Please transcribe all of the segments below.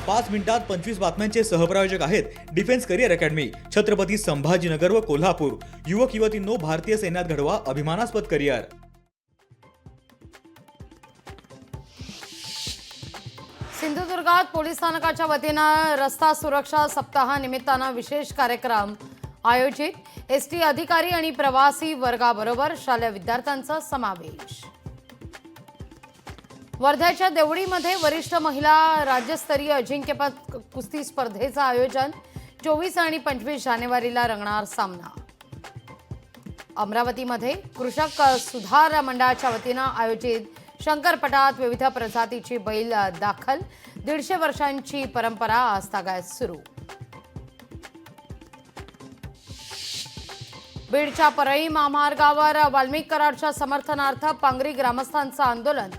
5 मिनिटात 25 बातम्यांचे सहप्रायोजक आहेत defence career academy, Chhatrapati Sambhajinagar व कोल्हापूर। युवक युवतींनो, भारतीय सैन्यात घडवा अभिमानास्पद करिअर। सिंधुदुर्गात पोलीस स्थानकाच्या वतीनं रस्ता सुरक्षा सप्ताहानिमित्तानं विशेष कार्यक्रम आयोजित। एसटी अधिकारी आणि प्रवासी वर्गाबरोबर शालेय विद्यार्थ्यांचा समावेश। वर्ध्याच्या देवळीमध्ये वरिष्ठ महिला राज्यस्तरीय अजिंक्यपद कुस्ती स्पर्धेचं आयोजन। 24 आणि 25 जानेवारीला रंगणार सामना। अमरावतीमध्ये कृषक सुधार मंडळाच्या वतीनं आयोजित शंकरपटात विविध प्रजातीची बैल दाखल। 150 वर्षांची परंपरा आजतागायत सुरू। बीडच्या परळी महामार्गावर वाल्मिक कराडच्या समर्थनार्थ पांगरी ग्रामस्थांचं आंदोलन।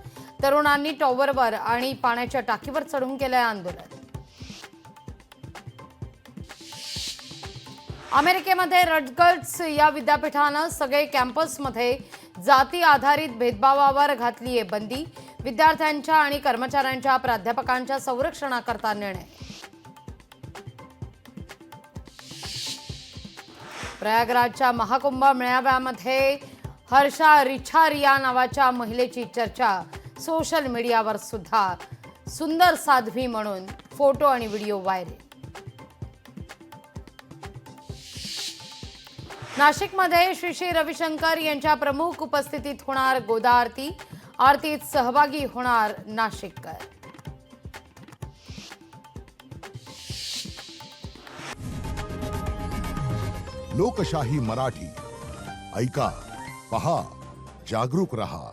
तरुणांनी टॉवरवर आणि पाण्याच्या टाकीवर चढून केलंय आंदोलन। अमेरिकेमध्ये रटगर्स या विद्यापीठानं सगळे कॅम्पसमध्ये जाती आधारित भेदभावावर घातलीये बंदी। विद्यार्थ्यांच्या आणि कर्मचाऱ्यांच्या प्राध्यापकांच्या संरक्षणाकरता निर्णय। प्रयागराजच्या महाकुंभ मेळाव्यामध्ये हर्षा रिछारिया नावाच्या महिलेची चर्चा। सोशल मीडियावर सुद्धा सुंदर साध्वी म्हणून फोटो आणि व्हिडिओ व्हायरल। नाशिकमध्ये श्री श्री रविशंकर यांच्या प्रमुख उपस्थितीत होणार गोदा आरती। आरतीत सहभागी होणार नाशिककर। लोकशाही मराठी ऐका, पहा, जागरूक रहा।